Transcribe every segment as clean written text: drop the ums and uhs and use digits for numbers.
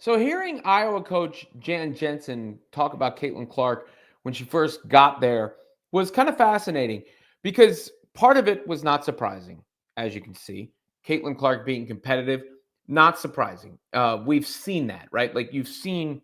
So hearing Iowa coach Jan Jensen talk about Caitlin Clark when she first got there was kind of fascinating because part of it was not surprising, as you can see. Caitlin Clark being competitive, not surprising. We've seen that, right? Like you've seen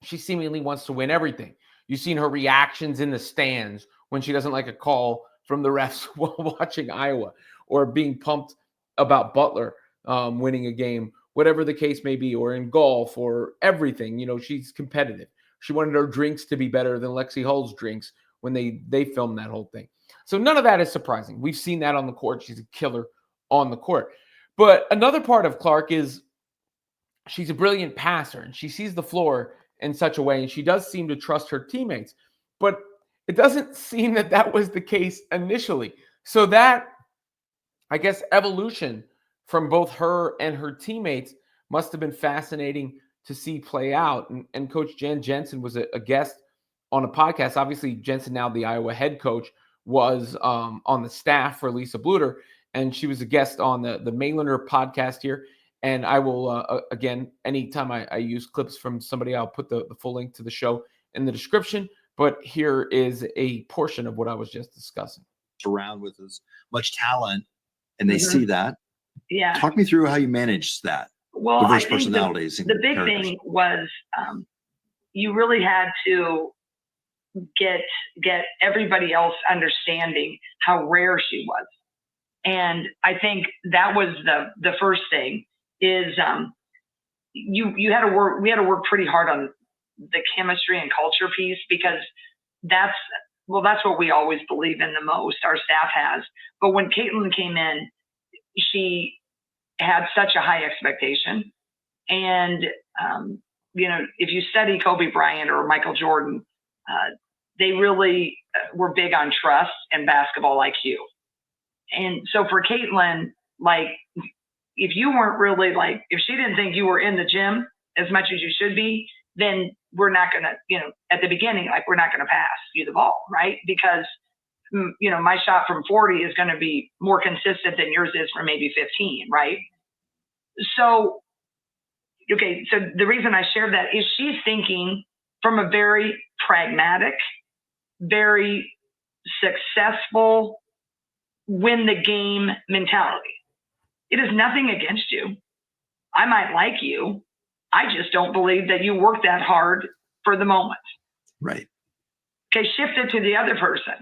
she seemingly wants to win everything. You've seen her reactions in the stands when she doesn't like a call from the refs while watching Iowa, or being pumped about Butler winning a game, whatever the case may be, or in golf or everything. She's competitive. She wanted her drinks to be better than Lexi Hull's drinks when they filmed that whole thing. So none of that is surprising. We've seen that on the court. She's a killer on the court. But another part of Clark is she's a brilliant passer and she sees the floor in such a way, and she does seem to trust her teammates. But it doesn't seem that that was the case initially. So that, I guess, evolution from both her and her teammates must have been fascinating to see play out. And Coach Jan Jensen was a guest on a podcast. Obviously, Jensen, now the Iowa head coach, was on the staff for Lisa Bluter, and she was a guest on the Maylander podcast here. And I will, again, anytime I use clips from somebody, I'll put the full link to the show in the description. But here is a portion of what I was just discussing. Around with as much talent, and they see that. Yeah. Talk me through how you managed that. Well, diverse I think personalities. The big thing was you really had to get everybody else understanding how rare she was. And I think that was the first thing is you had to work. We had to work pretty hard on the chemistry and culture piece, because that's what we always believe in the most. Our staff has. But when Caitlin came in, she had such a high expectation. And, if you study Kobe Bryant or Michael Jordan, they really were big on trust and basketball IQ. And so for Caitlin, if you weren't really if she didn't think you were in the gym as much as you should be, then we're not going to, at the beginning, we're not going to pass you the ball, right? Because, my shot from 40 is going to be more consistent than yours is from maybe 15, right? So, okay, so the reason I shared that is she's thinking from a very pragmatic, very successful, win the game mentality. It is nothing against you. I might like you. I just don't believe that you work that hard for the moment. Right. Okay, shift it to the other person.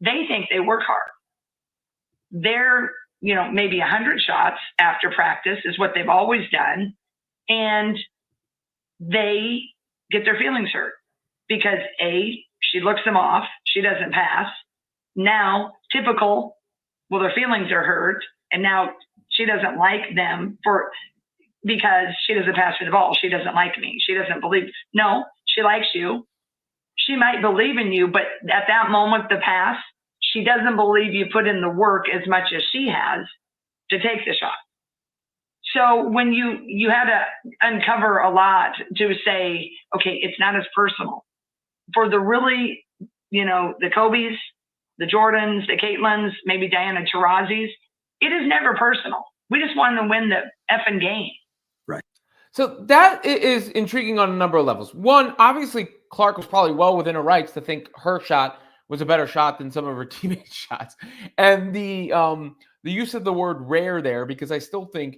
They think they work hard. They're, maybe 100 shots after practice is what they've always done. And they get their feelings hurt because she looks them off. She doesn't pass. Now, typical, their feelings are hurt. And now she doesn't like them because she doesn't pass me the ball. She doesn't like me. She doesn't believe. No, she likes you. She might believe in you, but at that moment, the pass, she doesn't believe you put in the work as much as she has to take the shot. So when you had to uncover a lot to say, okay, it's not as personal. For the really, the Kobe's, the Jordans, the Caitlins, maybe Diana Taurasi's, it is never personal. We just want to win the effing game. Right. So that is intriguing on a number of levels. One, obviously, Clark was probably well within her rights to think her shot was a better shot than some of her teammates' shots. And the use of the word rare there, because I still think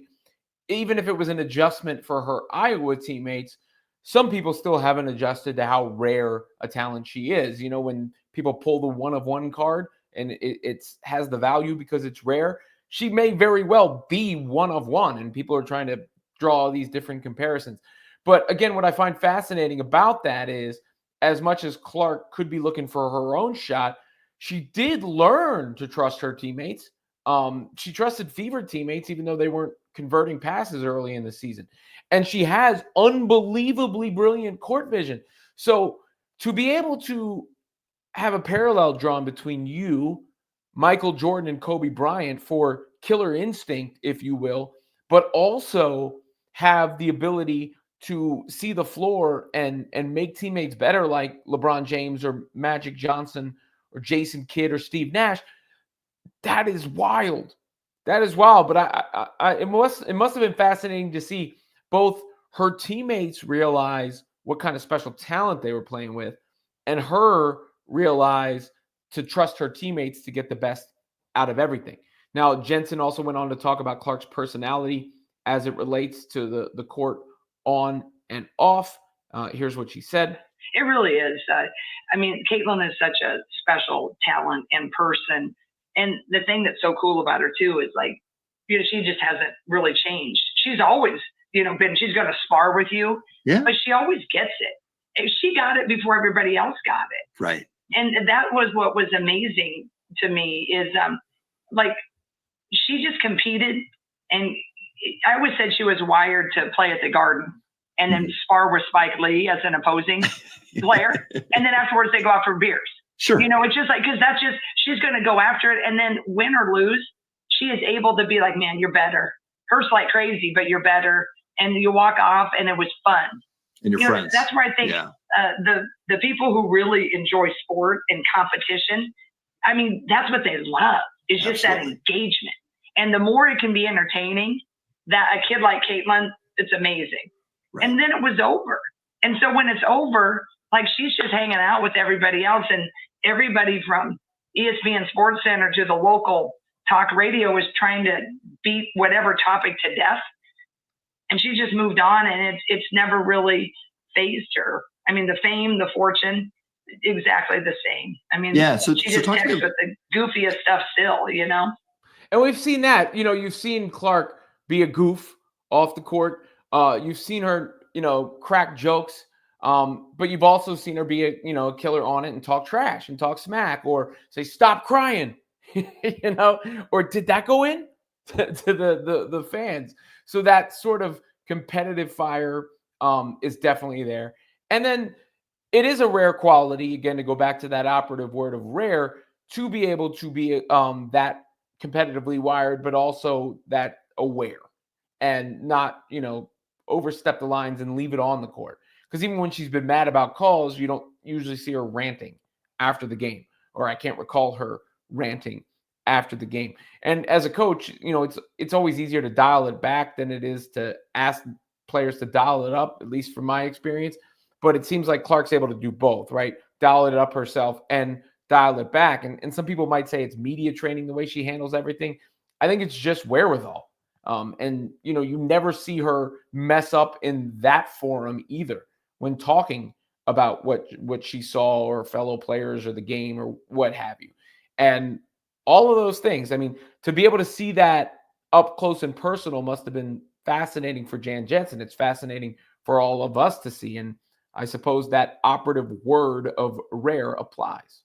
even if it was an adjustment for her Iowa teammates, some people still haven't adjusted to how rare a talent she is. When people pull the one of one card and it has the value because it's rare, she may very well be one of one, and people are trying to draw all these different comparisons. But again, what I find fascinating about that is, as much as Clark could be looking for her own shot, she did learn to trust her teammates. She trusted Fever teammates, even though they weren't converting passes early in the season. And she has unbelievably brilliant court vision. So to be able to have a parallel drawn between you, Michael Jordan, and Kobe Bryant for killer instinct, if you will, but also have the ability to see the floor and make teammates better, like LeBron James or Magic Johnson or Jason Kidd or Steve Nash, that is wild. That is wild. But it must have been fascinating to see both her teammates realize what kind of special talent they were playing with, and her realize to trust her teammates to get the best out of everything. Now, Jensen also went on to talk about Clark's personality as it relates to the court on and off. Here's what she said. It really is. I mean, Caitlin is such a special talent and person. And the thing that's so cool about her too is like, you know, she just hasn't really changed. She's always, you know, she's going to spar with you, Yeah. but she always gets it. And she got it before everybody else got it. Right. And that was what was amazing to me is like she just competed, and I always said she was wired to play at the Garden and then spar with Spike Lee as an opposing player. And then afterwards they go out for beers. Sure. You know, it's just like, because that's just, she's going to go after it. And then win or lose, she is able to be like, man, you're better. Hurts like crazy, but you're better. And you walk off and it was fun. And your friends. That's where I think the people who really enjoy sport and competition, I mean, that's what they love. It's just that engagement. And the more it can be entertaining, that a kid like Caitlin, it's amazing. Right. And then it was over. And so when it's over, like she's just hanging out with everybody else, and everybody from ESPN Sports Center to the local talk radio is trying to beat whatever topic to death. And she just moved on, and it's never really fazed her. I mean, the fame, the fortune, exactly the same. I mean, she just texts with the goofiest stuff still, you know? And we've seen that. You know, you've seen Clark be a goof off the court. You've seen her, you know, crack jokes. But you've also seen her be a killer on it and talk trash and talk smack or say, stop crying, you know, or did that go in to the fans? So that sort of competitive fire is definitely there. And then it is a rare quality, again, to go back to that operative word of rare, to be able to be that competitively wired, but also that aware and not, you know, overstep the lines and leave it on the court. Because even when she's been mad about calls, you don't usually see her ranting after the game, or I can't recall her ranting after the game. And as a coach, you know, it's always easier to dial it back than it is to ask players to dial it up, at least from my experience. But it seems like Clark's able to do both, right? Dial it up herself and dial it back. And some people might say it's media training, the way she handles everything. I think it's just wherewithal. And, you know, you never see her mess up in that forum either when talking about what she saw or fellow players or the game or what have you. And all of those things, I mean, to be able to see that up close and personal must have been fascinating for Jan Jensen. It's fascinating for all of us to see. And I suppose that operative word of rare applies.